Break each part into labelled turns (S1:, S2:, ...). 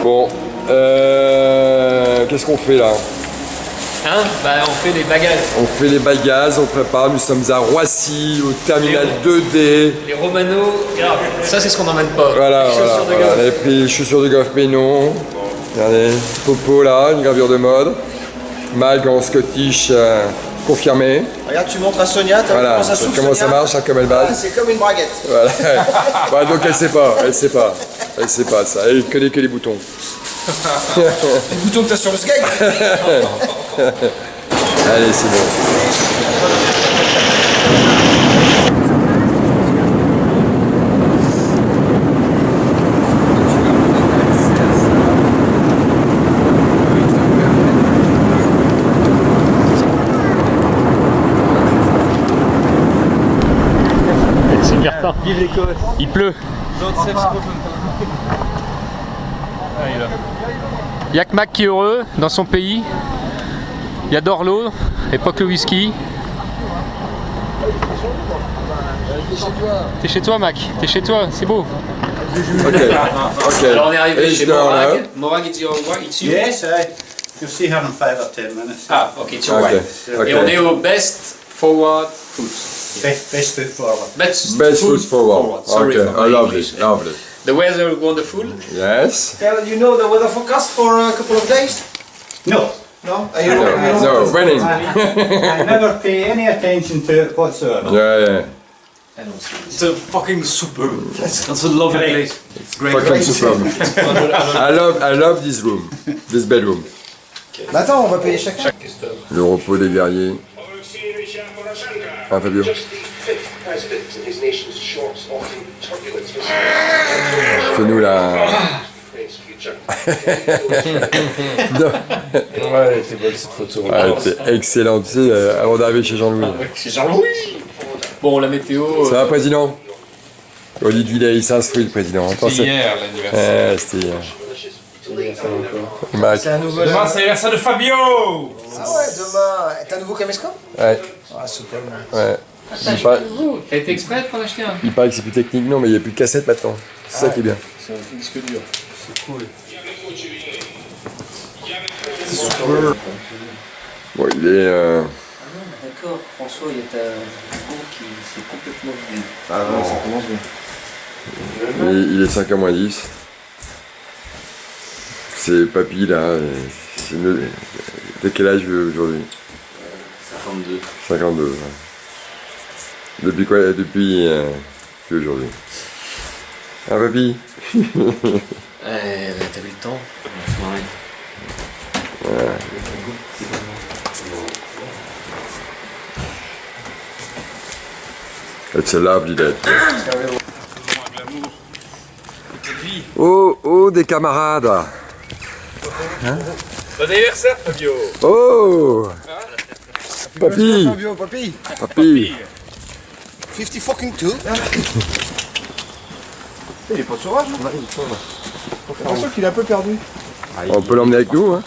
S1: Bon, qu'est-ce qu'on fait là?
S2: Hein? Bah on fait les bagages.
S1: On fait les bagages, on prépare, nous sommes à Roissy, au terminal 2D.
S2: Les Romano, regarde, ça c'est ce qu'on n'emmène pas.
S1: Voilà,
S2: les chaussures de
S1: voilà.
S2: golf.
S1: On avait pris les chaussures de golf, mais non. Regardez, Popo là, une gravure de mode. Mag en Scottish confirmé.
S3: Regarde, tu montres à Sonia, t'as vu
S1: Voilà,
S3: comment ça s'ouvre,
S1: comment ça
S3: Sonia?
S1: marche, hein, comme elle base.
S3: C'est comme une braguette.
S1: Voilà. Ouais, donc elle sait pas, elle sait pas. Elle sait pas ça, elle connaît que les boutons.
S3: Les boutons que t'as sur le sgeg.
S1: Allez, c'est bon.
S2: C'est hyper tard. Il pleut. Il y a que Mac qui est heureux dans son pays. Il adore l'eau et pas que le whisky. T'es chez toi Mac, t'es chez toi, c'est beau.
S1: Ok.
S2: Alors on est arrivé
S1: Et
S2: chez
S1: je dois,
S2: Morag.
S1: hein.
S2: Morag, it's your wife, it's you.
S4: Yes, you'll see her in 5 or 10 minutes.
S2: Ah, ok, it's your
S1: Ok,
S2: wife.
S1: ok.
S2: Et on est au Best Forward Food.
S4: Best foot forward.
S2: Best
S1: Food forward.
S2: Sorry
S1: Okay,
S2: for my
S1: lovely,
S2: English.
S1: lovely.
S2: The weather is wonderful.
S1: Yes.
S3: You know the weather forecast for a couple of days?
S4: No,
S3: No?
S1: No, raining.
S4: I never pay any attention to it whatsoever.
S1: Yeah.
S5: It's a fucking super. That's a lovely place.
S1: Fucking superb. I love this room, this bedroom.
S3: Bah attends, on va payer chacun.
S1: Le repos des guerriers. Ah, Fabio. Fais-nous la... Non.
S5: Ouais, c'est bonne cette photo.
S1: Ah, c'est excellent, tu sais, avant d'arriver chez Jean-Louis.
S2: C'est Jean-Louis. Bon, la météo.
S1: Ça va, président? Olivier, il s'instruit, le président. Attends,
S5: C'était hier l'anniversaire.
S1: c'était hier. Mac.
S3: C'est un nouveau.
S5: Demain c'est l'anniversaire de Fabio.
S3: Ah ouais, demain. T'as un nouveau caméscope?
S1: Ouais,
S3: Ah, super.
S1: ouais.
S2: T'as acheté un nouveau. T'as été exprès pour en acheter un?
S1: Il paraît que c'est plus technique, non, mais il n'y a plus de cassette maintenant. C'est ça qui est bien.
S5: C'est un disque dur. C'est cool.
S1: Bon, il est...
S6: D'accord, François, il y a ta banque qui s'est complètement vidée.
S3: Ah ouais, ça commence bien.
S1: il est 5h moins 10. C'est papy là. T'as quel âge aujourd'hui?
S6: 52.
S1: 52. Ouais. Depuis quoi? Depuis aujourd'hui. Ah papy?
S6: T'as vu le temps? On se marrer.
S1: It's a lovely day. Oh, oh, des camarades.
S5: Bon anniversaire Fabio.
S1: Oh, papy,
S3: Fabio, papy.
S1: papy.
S3: 50 fucking 2. Il est pas sauvage, on arrive. J'ai l'impression qu'il est un peu perdu.
S1: On peut l'emmener avec nous, hein.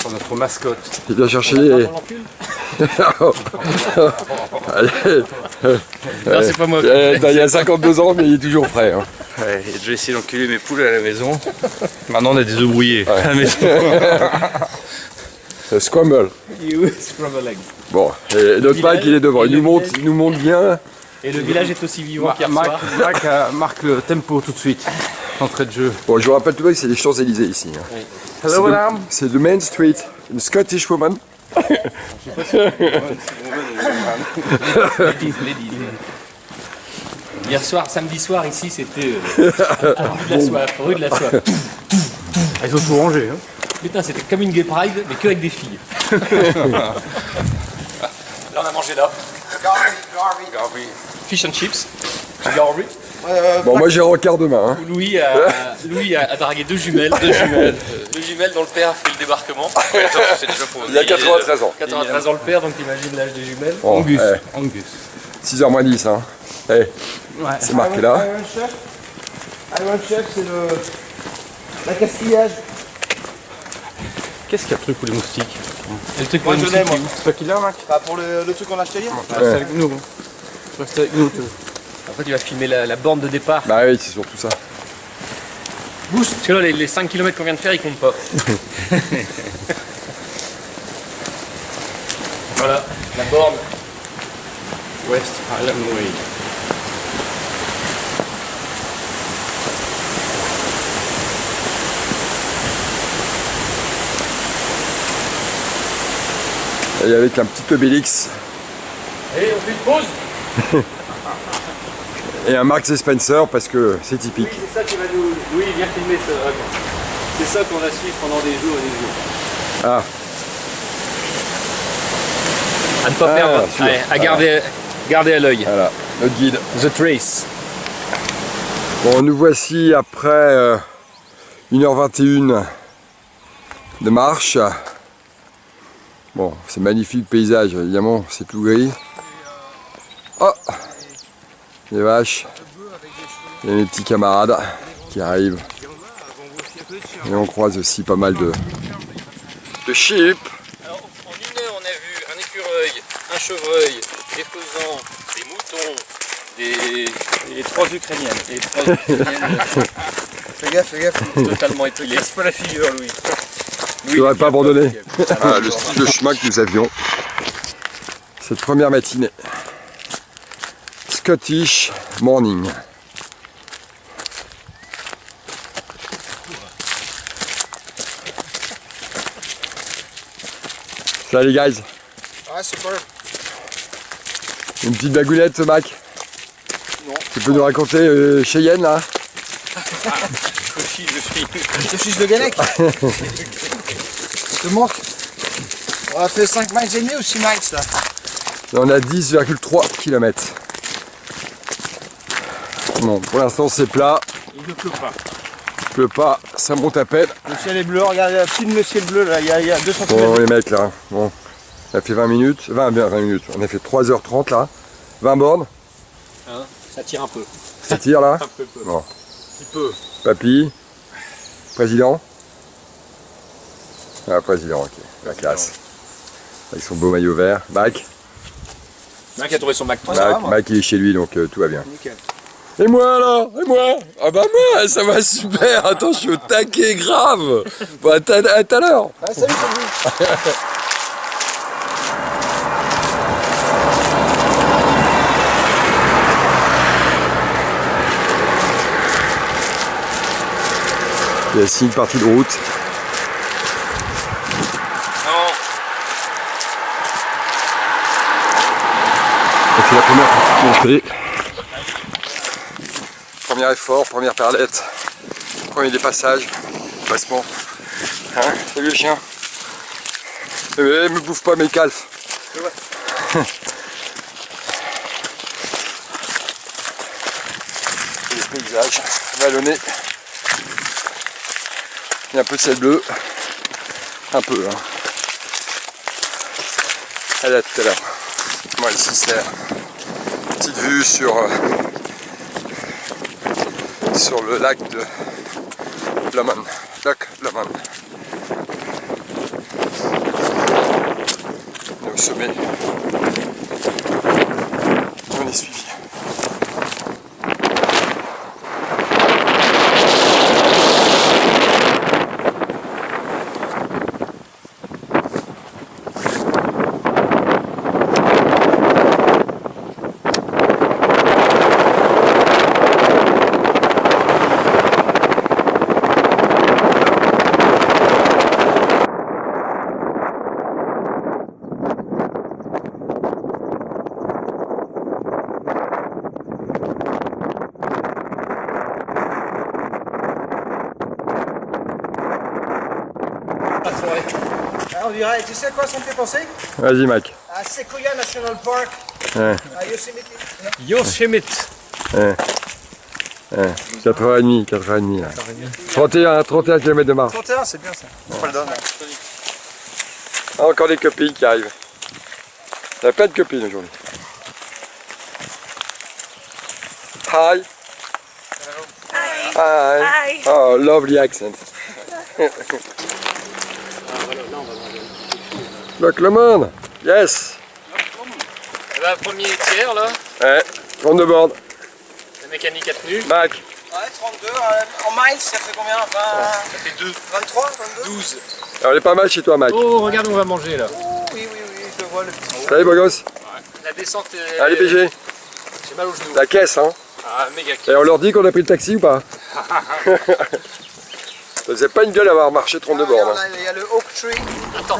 S5: Pour notre mascotte.
S1: Il vient chercher les... Allez.
S2: Non, c'est pas moi.
S1: Il y a 52 ans, mais il est toujours frais. Hein.
S5: Ouais, j'ai déjà essayé d'enculer mes poules à la maison. Maintenant on a des œufs brouillés à la maison.
S1: Scramble. Bon, et notre Mac, il est devant. Il nous montre bien.
S2: Et le village est aussi vivant qu'hier soir.
S5: Marque le tempo tout de suite. Entrée de jeu.
S1: Bon, je vous rappelle tout de même que c'est les Champs-Élysées ici. Hein.
S5: Hello madame.
S1: C'est the Main Street, une Scottish woman.
S2: Hier soir, samedi soir, ici, c'était rue de la soif.
S5: Ils ont tout rangé. Hein.
S2: Putain, c'était comme une gay pride, mais que avec des filles. Là, on a mangé là.
S3: Garvey.
S2: Fish and chips. J'ai Garvey.
S1: Bon, moi j'ai rencard demain. Hein.
S2: Louis a dragué deux jumelles. Deux jumelles dont le père a fait le débarquement.
S1: Il a 93 ans.
S2: 93 ans le père, donc t'imagines l'âge des jumelles.
S1: Bon,
S5: Angus.
S1: eh,
S5: Angus.
S1: 6h moins 10. Hein. Eh, c'est marqué là.
S3: Iron Chef, c'est le. La castillage.
S5: Qu'est-ce qu'il y a le truc pour les moustiques?
S2: Et le truc
S3: Moi, je l'aime, moi.
S5: C'est toi qui l'as, Mac?
S3: Bah, pour le truc qu'on a acheté hier.
S5: Reste avec nous. Reste avec nous.
S2: En fait, il va filmer la borne de départ.
S1: Bah oui, c'est surtout ça.
S2: boost. Parce que là, les 5 km qu'on vient de faire, ils comptent pas. Voilà, la borne West Highland Way.
S1: Et avec un petit Obélix
S2: Et on fait une pause.
S1: et un Marks et Spencer parce que c'est typique.
S2: Oui, c'est ça qui va nous... Louis, viens filmer ça. C'est ça qu'on va suivre pendant des jours et des jours.
S1: Ah,
S2: À ne pas perdre,
S1: sûr.
S2: allez, à garder à l'œil.
S1: voilà, notre guide.
S2: The Trace.
S1: Bon, nous voici après 1h21 de marche. Bon, c'est magnifique paysage, évidemment, c'est tout gris. Oh, les vaches. Il y a mes petits camarades qui arrivent. Et on croise aussi pas mal de sheep.
S2: Alors, en une heure, on a vu un écureuil, un chevreuil, des faisans, des moutons, et 3 Ukrainiennes. Et 3 Ukrainiennes
S3: Fais gaffe, fais gaffe.
S2: totalement étoilées. Laisse pas la figure, Louis.
S1: Je n'aurais pas abandonné. Ah, le style de chemin que nous avions cette première matinée. Scottish morning. Salut les guys.
S3: Ouais, super.
S1: Une petite bagounette, Mac.
S3: Non.
S1: Tu peux nous raconter Cheyenne là?
S2: Cochise de fille.
S3: Le fils de Guenec. Je te montre. On a fait 5 miles et demi ou 6 miles là.
S1: On a 10,3 km. Bon, pour l'instant c'est plat.
S2: Il ne pleut pas.
S1: Il pleut pas, ça monte à peine.
S3: Le ciel est bleu, regardez, filme le ciel bleu là, il y a 2 cm.
S1: Bon les mecs là, bon, on a fait 20 minutes, 20 minutes, on a fait 3h30 là, 20 bornes,
S2: Hein, ça tire un peu.
S1: ça tire là,
S2: Un peu.
S1: bon,
S2: Un petit peu.
S1: papy, président, ah président, ok, la classe, avec son beau maillot vert, Mac,
S2: Mac a trouvé son Mac.
S3: Ouais, ça va, moi.
S1: Mac il est chez lui donc tout va bien.
S3: Nickel.
S1: Et moi alors? Et moi? Ah bah moi, ça va super, attends je suis au taquet grave, bon, à tout à l'heure.
S3: Ouais, salut, salut.
S1: Il y a aussi une partie de route.
S2: Non.
S1: Et c'est la première petite montée. Premier effort, première perlette, premier dépassage, passement. Hein, salut le chien. Bébé, me bouffe pas mes calfs. Les paysages vallonnés. Il y a un peu de ciel bleu. Un peu. Hein. Allez, à tout à l'heure. Moi ici c'est une petite vue sur le lac de Lomond. Lac Lomond. On est au sommet. On est suivi.
S3: Ah, on dirait, tu sais à quoi ça me fait penser?
S1: Vas-y Mac.
S3: À Sequoia National Park,
S1: Ouais,
S3: à Yosemite.
S2: Yosemite.
S1: ouais. Ouais. 4h30, 4h30 là. 31 km de marche.
S3: 31, c'est bien ça. On pas le donne.
S1: Ah, encore des copines qui arrivent. Il y a plein de copines aujourd'hui. Hi. Hi. Oh, lovely accent. Look, Lomond. Yes.
S2: Eh ben, premier tiers là,
S1: Ouais, on de bord.
S2: la mécanique a tenu.
S1: Mac,
S3: Ouais, 32. En miles, ça fait combien? 20...
S2: Ça fait 2.
S3: 23, 22?
S2: 12.
S1: Alors, elle est pas mal chez toi, Mike.
S2: Oh, regarde où on va manger là.
S3: Oh, oui, je vois le petit.
S1: Salut, beau gosse.
S2: La descente est...
S1: Allez, BG.
S2: J'ai mal aux genoux.
S1: La caisse, hein.
S2: Ah, méga
S1: Et on leur dit qu'on a pris le taxi ou pas? Ça faisait pas une gueule d'avoir marché 32 bornes. Hein.
S3: Il y a le Oak Tree.
S2: Attends.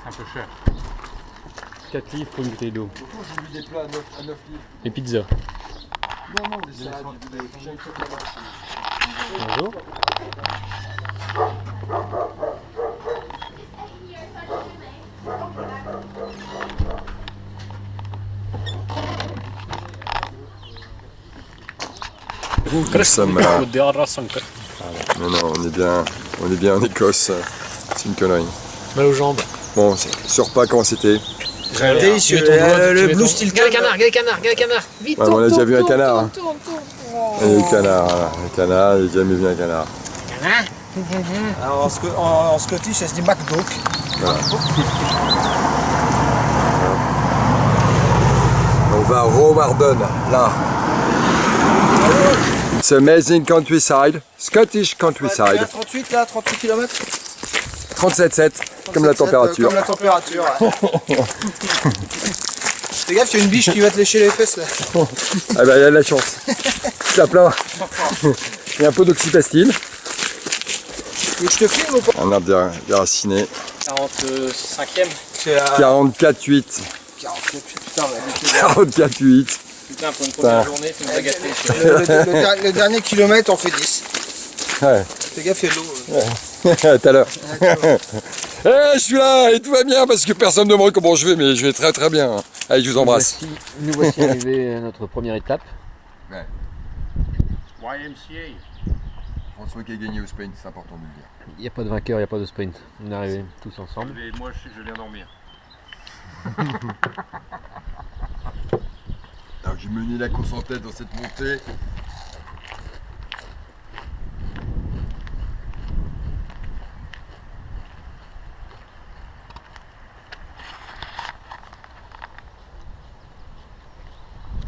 S5: Un peu cher. 4 livres pour une bouteille d'eau.
S1: J'ai vu des plats à 9 livres.
S5: Et pizza.
S1: Non, des salades,
S5: Bonjour.
S1: Nous sommes mais non, on est bien en Écosse. C'est une connerie.
S2: Mal aux jambes.
S1: Bon, ce repas, comment c'était?
S3: Délicieux. Le Blue Steel
S2: Regarde les canards, regarde les canards, regarde les canards. Vite,
S1: Ouais, on a déjà vu un canard. Hein.
S3: tourne.
S1: Et le canard, voilà. Le canard, j'ai jamais vu un canard.
S3: Alors, en Scottish, ça se dit MacDook.
S1: On va à Romardon, là. It's amazing countryside, Scottish countryside.
S3: 38 là, 38 km.
S1: 37,7, comme la température.
S3: Comme la température. Ouais. Fais gaffe, il y a une biche qui va te lécher les fesses là.
S1: Ah bah il y a de la chance. Ça plein. Il y a un peu d'oxypastine.
S3: Tu veux que je te filme ou pas?
S1: Un arbre déraciné.
S2: 45e.
S3: C'est à
S1: 44,8.
S3: 48, putain, mais
S1: 44,8.
S2: Putain, pour une première journée, tu nous as gâtés.
S3: le dernier kilomètre, on fait 10.
S1: Ouais.
S3: Fais gaffe, il y a de l'eau.
S1: À tout à l'heure. Je suis là et tout va bien parce que personne ne me demande comment je vais, mais je vais très très bien. Allez, je vous embrasse.
S6: Nous voici arrivés à notre première étape.
S5: YMCA.
S1: François qui a gagné au sprint, c'est important de le dire.
S6: Il n'y a pas de vainqueur, il n'y a pas de sprint. On est arrivés tous ensemble.
S5: Et moi je viens dormir.
S1: Alors j'ai mené la course en tête dans cette montée.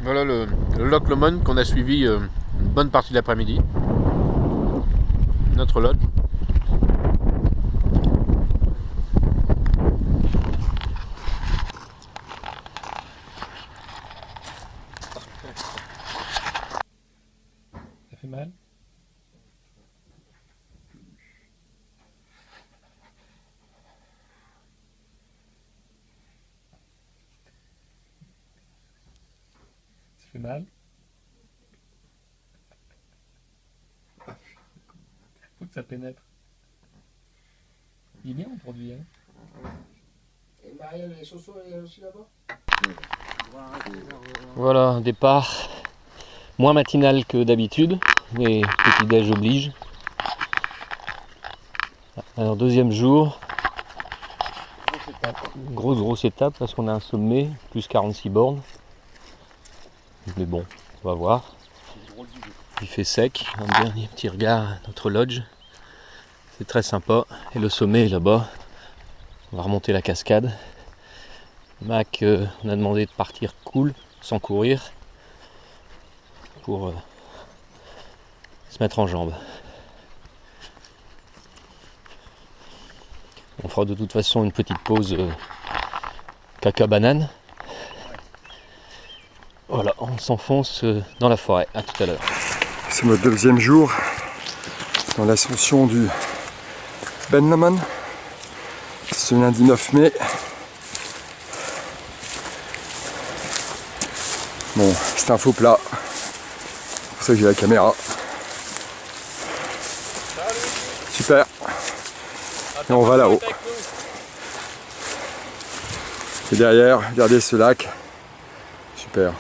S5: Voilà le Loch Lomond qu'on a suivi une bonne partie de l'après-midi. Notre lodge.
S2: Ça fait mal? Ça fait mal? Faut que ça pénètre. Il est bien aujourd'hui, hein?
S3: Et Marielle et Soso, elle est aussi là-bas?
S6: Voilà, un départ moins matinal que d'habitude, mais petit déj oblige. Alors deuxième jour, grosse étape parce qu'on a un sommet, plus 46 bornes. Mais bon, on va voir. Il fait sec, un dernier petit regard à notre lodge. C'est très sympa. Et le sommet est là-bas. On va remonter la cascade. Mac, on a demandé de partir cool, sans courir, pour se mettre en jambes. On fera de toute façon une petite pause caca banane. Voilà, on s'enfonce dans la forêt. À tout à l'heure.
S1: C'est notre deuxième jour dans l'ascension du Ben Lomond. Ce lundi 9 mai. Bon, c'est un faux plat. C'est pour ça que j'ai la caméra. Super. Et on va là-haut. Et derrière, regardez ce lac. Super.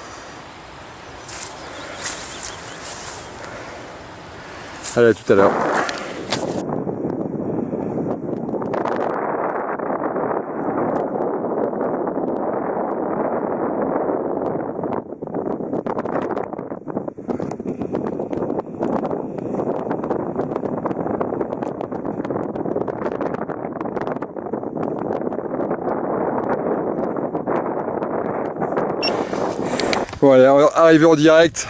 S1: Allez, à tout à l'heure. Bon allez, on est arrivé en direct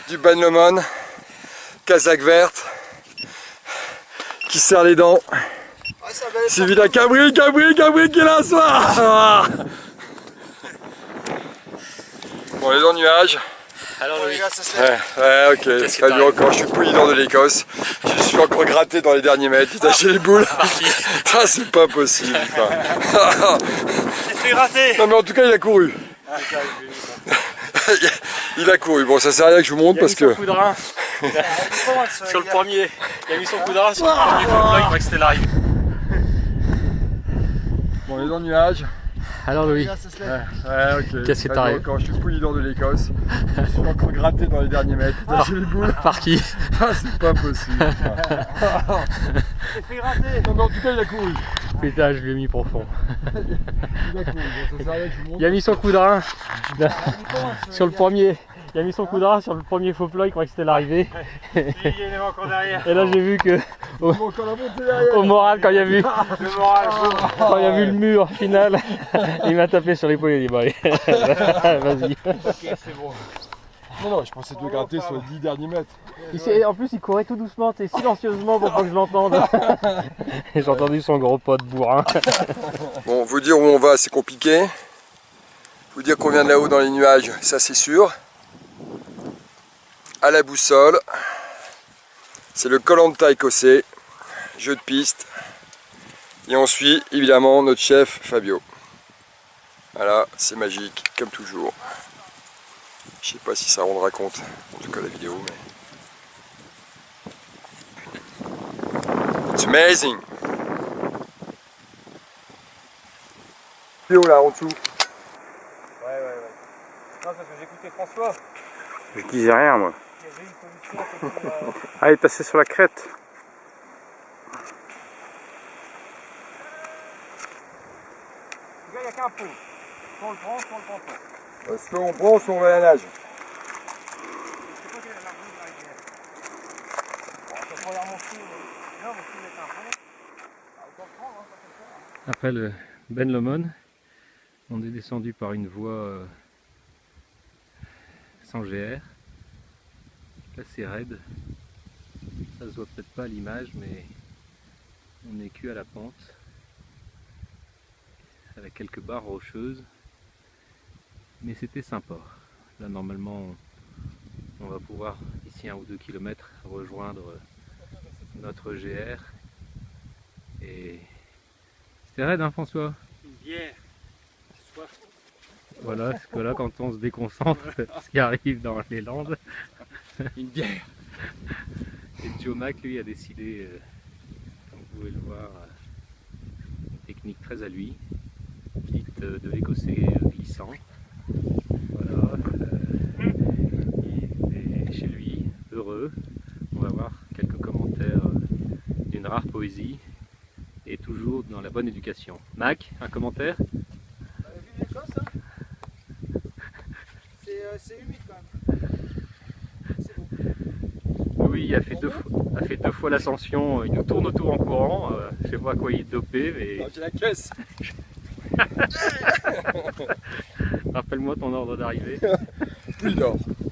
S1: du Ben Lomond, casaque verte, qui serre les dents. Suivi d'un cabri qui est là ce soir. Ah. Bon, on est dans le nuage.
S2: Alors Louis,
S1: Ouais, ok, salut encore, je suis le président de l'Écosse. Je suis encore gratté dans les derniers mètres, j'ai taché les boules. Ça c'est pas possible.
S2: j'ai fait gratter.
S1: Non mais en tout cas il a couru. Il a couru, bon ça sert à rien que je vous montre parce que...
S2: Coup de rein. Sur le premier, il a mis son coup de rein sur le premier faux plat, il croyait que c'était l'arrivée.
S1: Bon, on est dans le nuage.
S6: Alors Louis,
S1: Ouais, ok.
S6: Qu'est-ce qui t'arrive?
S1: Encore, je suis le président de l'Écosse. Je suis encore gratté dans les derniers mètres, j'ai taché les boules.
S6: par qui?
S1: Ah, c'est pas possible.
S2: J'ai fait gratter.
S1: Non mais en tout cas il a couru.
S6: Putain, je lui ai mis profond.
S1: Il a couru, bon ça sert à rien que je vous montre.
S6: Il a mis son coup de rein sur le premier. Il a mis son coup de rein sur le premier faux plat, il croyait que c'était l'arrivée.
S2: Il est encore derrière.
S6: Et là j'ai vu que
S1: Il va encore la monter derrière.
S6: au moral quand il a vu
S2: Le moral,
S6: quand il a vu le mur final, il m'a tapé sur l'épaule, il a dit bon allez, vas-y.
S2: ok, c'est bon.
S1: Non, je pensais te gratter sur les 10 derniers mètres.
S6: En plus il courait tout doucement, silencieusement pour pas que je l'entende. Et j'ai entendu son gros pote bourrin.
S1: Bon, vous dire où on va, c'est compliqué. Vous dire qu'on vient de là-haut dans les nuages, ça c'est sûr. À la boussole, c'est le Koh Lanta écossais, jeu de piste. Et on suit évidemment notre chef Fabio. Voilà, c'est magique, comme toujours. Je sais pas si ça rendra compte, en tout cas la vidéo, mais... It's amazing! Là en dessous.
S2: Ouais. Non, parce que j'écoutais François.
S5: Je disais rien moi.
S2: Il y avait une pollution.
S5: Ah, il est passé sur la crête.
S2: Il n'y a qu'un pot. Soit on le prend, soit on le prend pas.
S1: Soit on prend, soit on va à la nage.
S2: C'est pas quelle est la rue de la rivière. Bon, ça pourrait remonter. Non, mais si mettre un pont, autant le prendre, hein, ça peut le faire.
S6: Après le Ben Lomond, on est descendu par une voie sans GR. Là c'est raide. Ça se voit peut-être pas à l'image, mais on est cul à la pente. Avec quelques barres rocheuses. Mais c'était sympa. Là normalement on va pouvoir d'ici 1 ou 2 km rejoindre notre GR. Et c'était raide hein François?
S2: Une bière. Soif.
S6: Voilà, parce que là quand on se déconcentre, ce qui arrive dans les Landes.
S2: Une bière.
S6: Et Joe Mac lui a décidé, comme vous pouvez le voir, une technique très à lui, dite de l'écossais glissant. Voilà, il est chez lui, heureux. On va voir quelques commentaires d'une rare poésie et toujours dans la bonne éducation. Mac, un commentaire?
S3: Vu l'Écosse, hein, c'est humide quand même. C'est beau.
S6: Oui, il a fait deux fois l'ascension, il nous tourne autour en courant. Je sais pas à quoi il est dopé, mais...
S1: J'ai la caisse.
S6: Rappelle-moi ton ordre d'arrivée.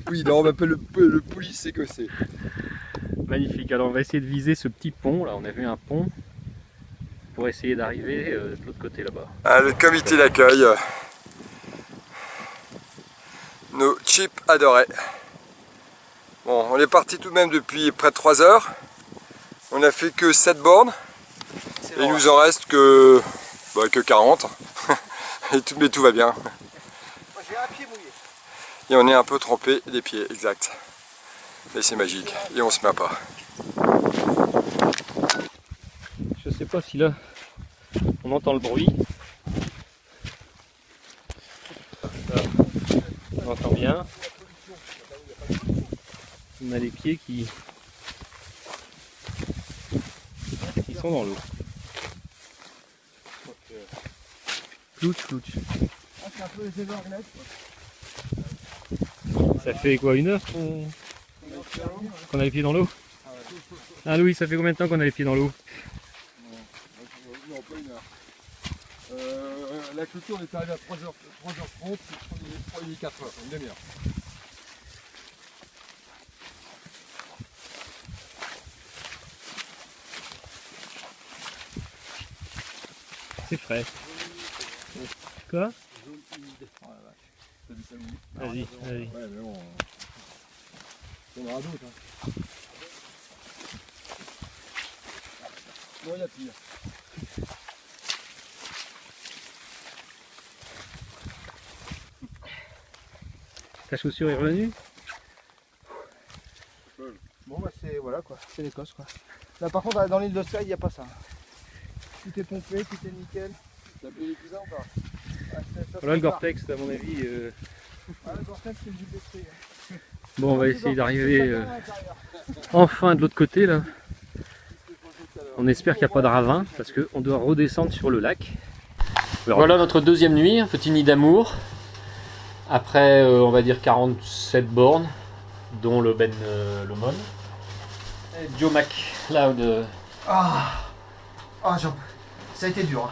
S1: Pouilly-Nord, on m'appelle le police écossais.
S6: Magnifique, alors on va essayer de viser ce petit pont, là on a vu un pont, pour essayer d'arriver de l'autre côté là-bas.
S1: Ah, le comité d'accueil. Nos chips adorés. Bon, on est parti tout de même depuis près de 3 heures. On a fait que 7 bornes. Et il nous en reste que 40. Mais tout va bien.
S3: Moi j'ai un pied mouillé.
S1: Et on est un peu trempé des pieds, exact. Et c'est magique. Et on se met pas.
S6: Je sais pas si là on entend le bruit. Là, on entend bien. On a les pieds qui sont dans l'eau. Plouch.
S3: Ah, c'est un peu les énormettes.
S6: Ça fait quoi, 1 heure qu'on a les pieds dans l'eau? Ah Louis, ça fait combien de temps qu'on a les pieds dans l'eau?
S1: Non, pas 1 heure. La clôture, on est arrivé à 3h30, il est 4h, une demi-heure.
S6: C'est frais. Quoi? Vas-y, vas-y.
S1: Ouais, mais bon. Il y en aura d'autres. Hein. Bon, il y a pire.
S6: Ta chaussure est revenue?
S3: Bon bah c'est voilà quoi, c'est l'Écosse quoi. Là par contre dans l'île de Skye il n'y a pas ça. Tout est pompé, tout est nickel.
S1: T'as payé les cousins ou pas?
S6: Voilà le Gore-Tex à mon avis.
S3: Ah, le Gore-Tex c'est le JPC.
S6: Bon, on va essayer d'arriver enfin de l'autre côté là. On espère qu'il n'y a pas de ravin parce qu'on doit redescendre sur le lac. Voilà notre deuxième nuit, un petit nid d'amour. Après on va dire 47 bornes, dont le Ben Lomond. Et Joe McLeod.
S3: Ça a été dur. Hein.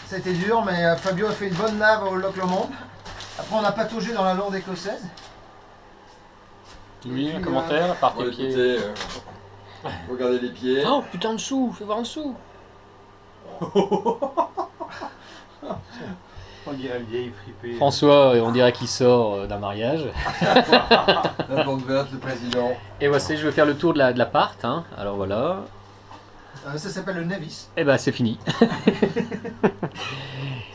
S3: Ça a été dur mais Fabio a fait une bonne nave au Loch Lomond. Après on a pataugé dans la lande écossaise.
S6: Oui, un commentaire par tes
S1: Bon,
S6: pieds.
S1: écoutez, regardez les pieds.
S6: Oh putain en dessous, fais voir en dessous.
S5: On dirait une vieille fripée.
S6: François, on dirait qu'il sort d'un mariage.
S1: La bande verte, le président.
S6: Et voici, je vais faire le tour de l'appart. Hein. Alors voilà.
S3: Ça s'appelle le Nevis.
S6: Et bah c'est fini.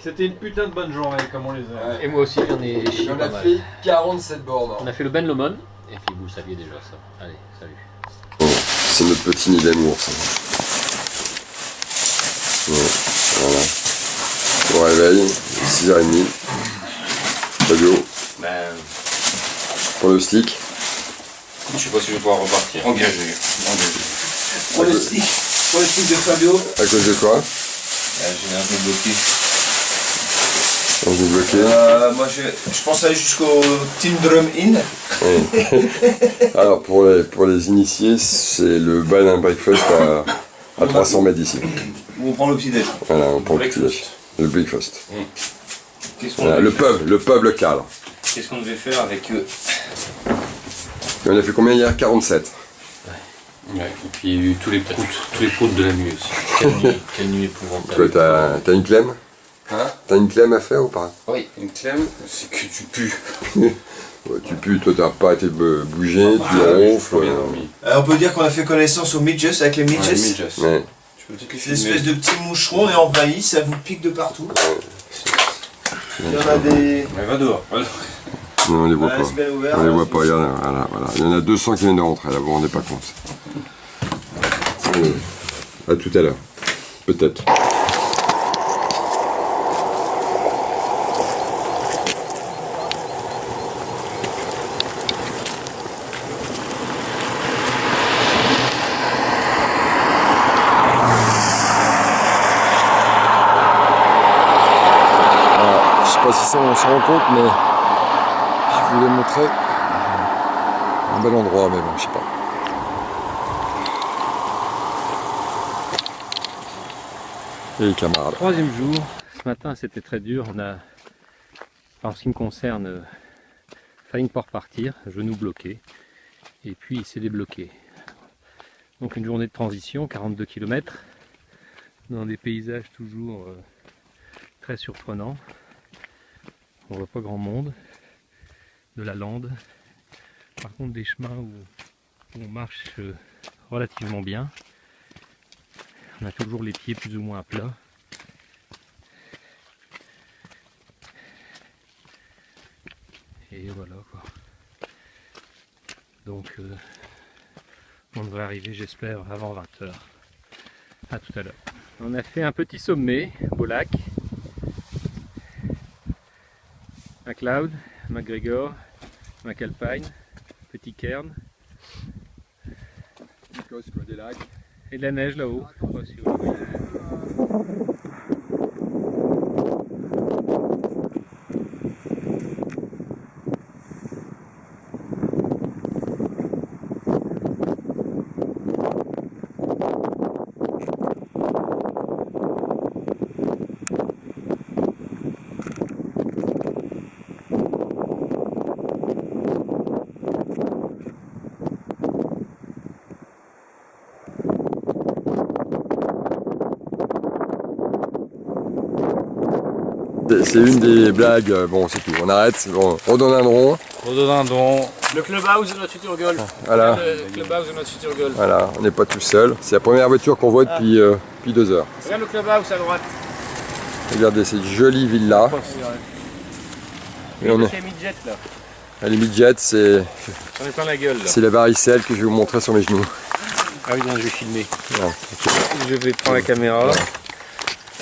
S5: C'était une putain de bonne journée comme on les a.
S6: Et moi aussi j'en ai chié
S1: On
S6: pas
S1: a
S6: mal.
S1: fait 47 bornes.
S6: On a fait le Ben Lomond. Et puis vous le saviez déjà ça. Allez, salut.
S1: C'est notre petit nid d'amour, ça. Ouais, voilà. Au réveil, 6h30. Fabio, pour le stick.
S2: Je sais pas si je vais pouvoir repartir. Engagé.
S3: Pour le stick de Fabio.
S1: À cause de quoi?
S2: J'ai un peu bloqué.
S1: On vous bloqué.
S3: Moi je pense aller jusqu'au Team Drum Inn.
S1: Alors pour les initiés, c'est le bed and breakfast à 300 mètres d'ici.
S3: Où on prend le petit-déj.
S1: Voilà, on prend le petit
S2: Breakfast.
S1: Le breakfast.
S2: Qu'est-ce qu'on
S1: Voilà,
S2: devait
S1: le pub local.
S2: Qu'est-ce qu'on devait faire avec eux?
S1: Et on a fait combien hier? 47.
S2: Ouais, et puis il y a eu tous les proutes de la nuit aussi. Quelle nuit épouvantable.
S1: Toi, t'as une clème?
S2: Hein?
S1: T'as une clème à faire ou pas?
S2: Oui, une clème, c'est que tu pues.
S1: Ouais, tu pues, toi t'as pas été bougé, tu ronfles.
S2: bien dormi.
S3: On peut dire qu'on a fait connaissance aux midges avec les midges.
S2: Ouais, midges.
S1: Ouais.
S2: Tu peux peut-être les
S3: Ces
S2: filmer.
S3: espèces de petits moucherons, on est envahi, ça vous pique de partout. Il y en a des.
S2: Mais va dehors.
S1: Non, on les voit
S3: Ah,
S1: pas.
S3: c'est bien ouvert,
S1: On les
S3: là,
S1: voit
S3: c'est-
S1: pas, regarde, voilà. Il y en a 200 qui viennent de rentrer, là, vous vous rendez pas compte. À tout à l'heure. Peut-être. Alors, je sais pas si on s'en rend compte, mais je voulais montrer un bel endroit, mais bon, je sais pas. Et les camarades.
S6: Troisième jour. Ce matin c'était très dur. On a, en ce qui me concerne, failli pas repartir, genou bloqué. Et puis il s'est débloqué. Donc une journée de transition, 42 km, dans des paysages toujours très surprenants. On voit pas grand monde, de la lande. Par contre des chemins où on marche relativement bien. On a toujours les pieds plus ou moins à plat. Et voilà quoi. Donc on devrait arriver j'espère avant 20 h. À tout à l'heure. On a fait un petit sommet, beau lac. McLeod, McGregor, McAlpine, Petit Cairn.
S1: Des lacs.
S6: Et de la neige là-haut. Je sais pas si vous voyez.
S1: c'est une des blagues. Bon, c'est tout. On arrête. Bon, rhododendron.
S5: Rhododendron.
S2: Le clubhouse de notre futur golf.
S1: Voilà.
S2: Le clubhouse de notre futur golf.
S1: Voilà, on n'est pas tout seul. C'est la première voiture qu'on voit depuis 2 heures.
S2: Regarde le clubhouse à droite.
S1: Regardez cette jolie villa. Et on est...
S2: C'est midget là.
S1: Les midgets, c'est
S2: J'en ai plein la gueule là.
S1: la varicelle que je vais vous montrer sur mes genoux.
S2: Ah oui, non, je vais filmer.
S1: Voilà.
S2: Je vais prendre la caméra.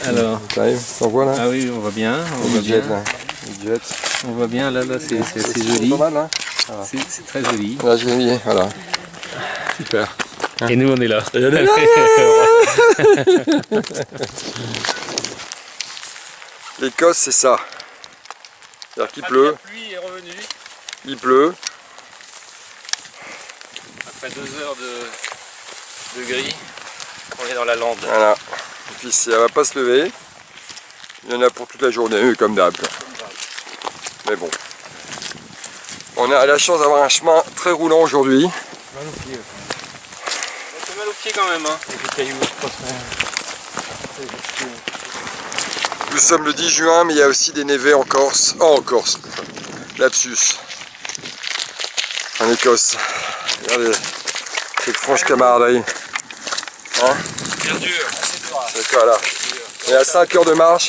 S2: Alors.
S1: T'arrives, t'en vois là?
S2: Ah oui, on voit bien. On
S1: Les
S2: voit bien.
S1: midgets là. Midgets.
S2: On voit bien là, c'est joli.
S1: Pas mal, hein?
S2: C'est très joli.
S1: Là, j'ai mis, voilà. Super.
S2: Et nous on est là.
S1: L'Écosse, c'est ça. C'est-à-dire qu'il pleut,
S2: La pluie est revenue
S1: il pleut.
S2: après 2 heures de gris. On est dans la lande.
S1: Voilà. Et puis ça va pas se lever. Il y en a pour toute la journée, comme d'hab. Mais bon. On a la chance d'avoir un chemin très roulant aujourd'hui.
S2: C'est mal au pied quand même. Hein.
S1: Nous sommes le 10 juin, mais il y a aussi des névés en Corse. Oh, en Corse. Lapsus. En Écosse. Regardez. Cette franche camaraderie. Hein?
S2: Bien dur.
S1: C'est quoi là? On est à 5 heures de marche.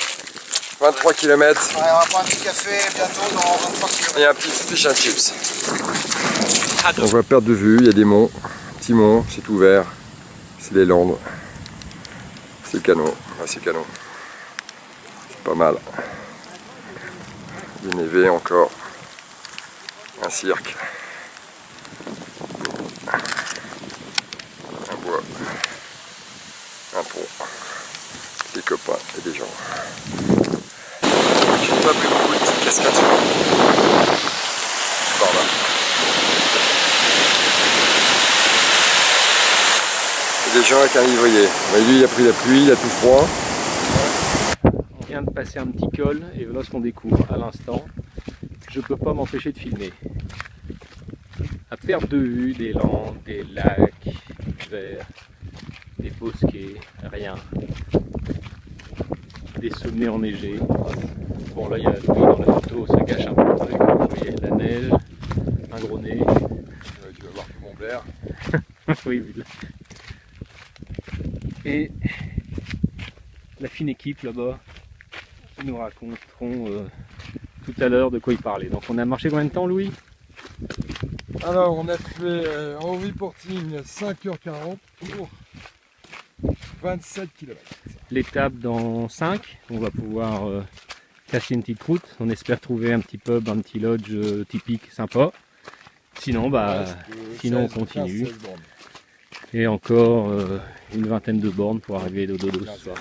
S1: 23 km.
S3: Ouais, on va prendre un petit café bientôt dans 23 km.
S1: Et un petit fish and chips. On va perdre de vue, il y a des monts, petits monts, c'est tout vert. C'est les Landes. C'est canon, ouais, c'est canon. C'est pas mal. Des névés encore. Un cirque. Un bois. Un pont. Des copains et des gens. J'ai pas pris beaucoup de petites cascades sur par là. Il y a des gens avec un livrier. Mais lui il a pris la pluie, il a tout froid.
S2: On vient de passer un petit col et voilà ce qu'on découvre à l'instant. Je peux pas m'empêcher de filmer. À perte de vue, des landes, des lacs verts, des bosquets, rien. Des sommets enneigés. Bon là il y a Louis dans la photo, ça gâche un peu le truc. Vous voyez la neige, un gros nez.
S1: Tu vas voir mon verre.
S2: Oui, oui. Et la fine équipe là-bas, ils nous raconteront tout à l'heure de quoi ils parlaient. Donc on a marché combien de temps, Louis?
S1: Alors on a fait en reporting 5h40 pour 27 km.
S2: L'étape dans 5, on va pouvoir casser une petite route. On espère trouver un petit pub, un petit lodge typique sympa. Sinon, on continue. Et encore une vingtaine de bornes pour arriver au dodo ce soir.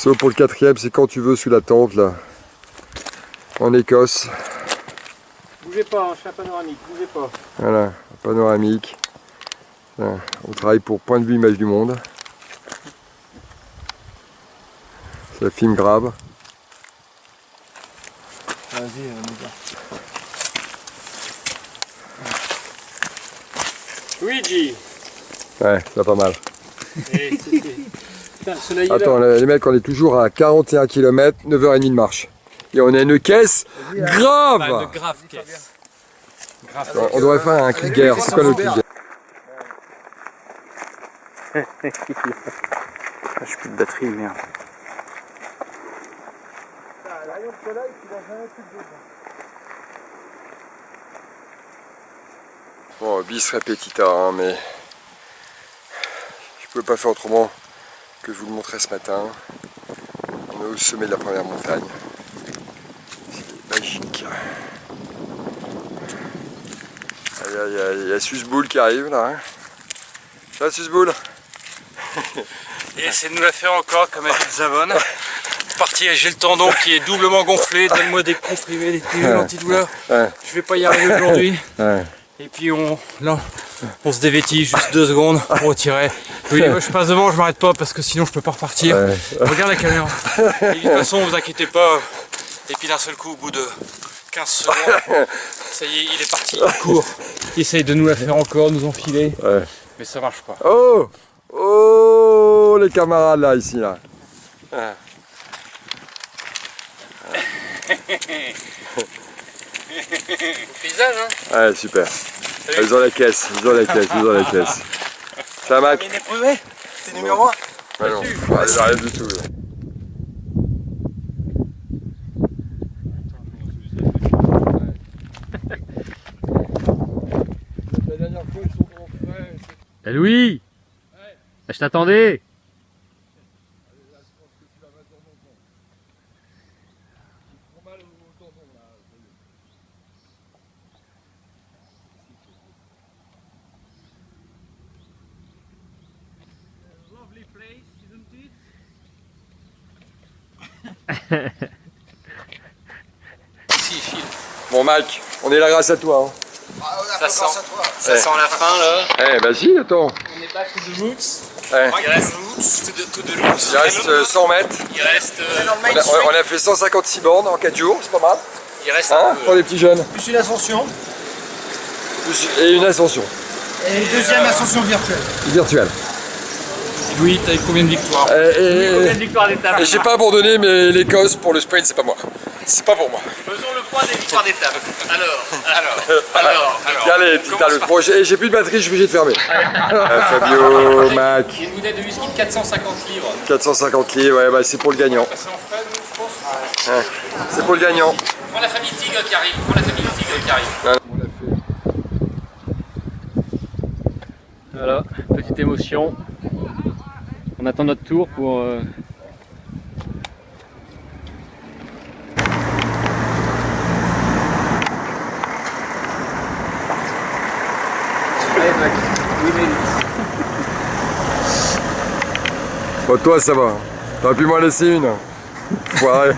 S1: Sauf pour le 4e, c'est quand tu veux sous la tente là, en Écosse.
S2: Bougez pas, hein, je fais un panoramique, bougez pas.
S1: Voilà, panoramique. On travaille pour Point de vue Image du Monde. C'est la film grave.
S3: Vas-y, on y va.
S2: Luigi.
S1: Ouais, c'est pas mal.
S2: Putain, le soleil est là.
S1: Attends, les mecs, on est toujours à 41 km, 9h30 de marche. Et on a une caisse grave.
S2: Bah, de grave caisse.
S1: On devrait faire un clicker, c'est quoi le clicker?
S5: J'ai plus de batterie, merde.
S1: Bon, bis repetita, hein, mais je pouvais pas faire autrement que je vous le montrer ce matin. On est au sommet de la première montagne. C'est magique. Il y a Susboul qui arrive là. Hein. Ça, Susboul.
S5: Et essaie de nous la faire encore comme elle dit Zavon. Parti, j'ai le tendon qui est doublement gonflé, donne-moi des comprimés, des pilules antidouleurs.
S1: Ouais.
S5: Je vais pas y arriver aujourd'hui.
S1: Ouais.
S5: Et puis on se dévêtit juste 2 secondes pour retirer. Oui, moi je passe devant, je m'arrête pas parce que sinon je peux pas repartir.
S1: Ouais.
S5: Regarde la caméra. Et de toute façon, vous inquiétez pas. Et puis d'un seul coup, au bout de 15 secondes, ça y est, il est parti, il court. Il essaye de nous la faire encore, nous enfiler.
S1: Ouais.
S5: Mais ça marche pas.
S1: Oh! Oh, les camarades là, ici là.
S5: Paysage, hein?
S1: Ouais, super. Ils ont la caisse, ils ont la caisse, ils ont la caisse. Ça Mac?
S5: Il est privé. C'est numéro 1.
S1: Ouais, non, rien du tout. Là. La dernière fois, ils sont grands frères.
S2: Eh Louis, je t'attendais.
S1: Bon Mac, on est là grâce à toi. Hein.
S5: Ça sent la fin là.
S1: Eh, vas-y, attends.
S5: On est back to the roots.
S1: Ouais.
S5: Il reste
S1: Il reste 100 mètres.
S5: Il reste.
S1: On a fait 156 bornes en 4 jours, c'est pas mal.
S5: Il reste
S1: Hein, pour les petits jeunes.
S3: Plus une ascension
S1: Et une ascension
S3: et une deuxième ascension virtuelle.
S1: virtuelle.
S5: Louis, t'as eu combien de victoires?
S1: Et
S2: Victoire d'étape.
S1: j'ai pas abandonné, mais l'Écosse pour le sprint, c'est pas moi. C'est pas pour moi.
S5: Faisons le point des victoires d'étape. Alors.
S1: Allez, putain, le projet. J'ai plus de batterie, je suis obligé de fermer. Fabio, Mac,
S5: Il y a une bouteille de whisky de 450 livres.
S1: 450 livres, ouais, bah, c'est pour le gagnant.
S5: C'est en frais, nous, je pense.
S1: Ouais. C'est pour le gagnant.
S5: Prends la famille Tigre qui arrive.
S2: Voilà, petite émotion. On attend notre tour pour...
S1: Bon, toi, ça va. T'aurais pu m'en laisser une. Foiré.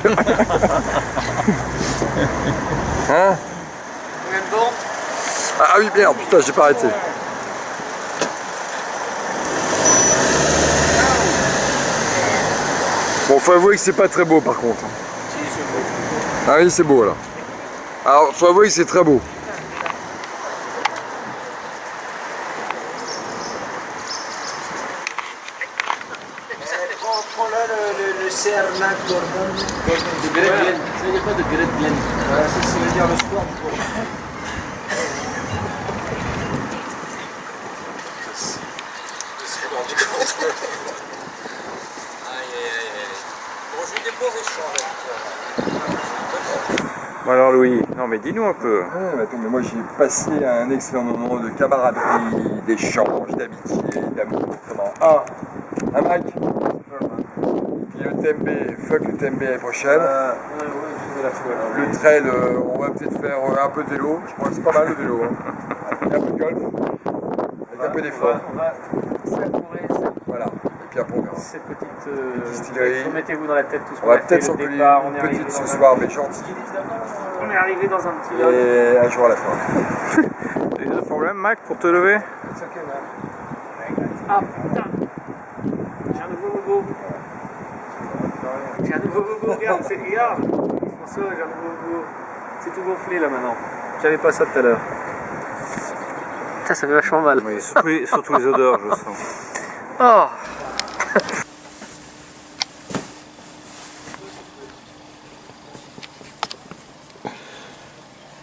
S1: Hein?
S5: Combien de bornes?
S1: Ah oui, merde, putain, j'ai pas arrêté. Bon, faut avouer que c'est pas très beau par contre. Ah oui, c'est beau là. Alors, faut avouer que c'est très beau.
S3: Prends là le CR9 Gordon.
S2: De Great Glen. Ça veut dire quoi de Great Glen?
S3: Ça veut dire le sport.
S5: Bon, j'ai eu des bons échanges avec toi. Bon alors Louis, non mais dis-nous un peu.
S1: Ouais, mais attends, mais moi j'ai passé un excellent moment de camaraderie, d'échange, d'amitié, d'amour. Comment? Un Mac. Puis le TMB, fuck le TMB l'année prochaine. Le trail, on va peut-être faire un peu de vélo. Je crois que c'est pas mal le vélo. Hein. Et un peu de golf. Avec un peu d'effort.
S2: On va savourer
S1: Voilà. Et puis après on verra.
S2: cette petite
S1: distillerie.
S2: Remettez-vous dans la tête tout ce
S1: On
S2: qu'on a
S1: va
S2: fait,
S1: peut-être
S2: le
S1: s'en coller
S2: départ, on est
S1: une
S2: arrivé
S1: petite
S2: dans
S1: ce
S2: un-
S1: soir, mais gentille.
S2: On est arrivé dans un petit lodge.
S1: Et un jour à la fin.
S5: T'as eu des problèmes Mac pour te lever?
S2: Ah putain, j'ai un nouveau bobo. J'ai un nouveau bobo, regarde, regarde. François, j'ai un nouveau bobo. C'est tout gonflé là maintenant. J'avais pas ça tout à l'heure. Ça fait vachement mal.
S5: Oui, surtout les odeurs, je sens.
S2: Oh.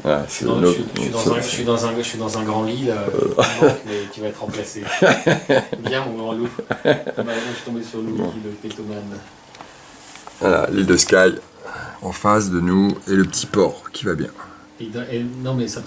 S1: Ah,
S2: Je suis dans un grand lit là, qui manque, mais qui va être remplacé. Bien mon grand loup. Moi je suis tombé sur Louis, le pétomane.
S1: Voilà, l'île de Skye en face de nous et le petit port qui va bien.
S2: Non mais ça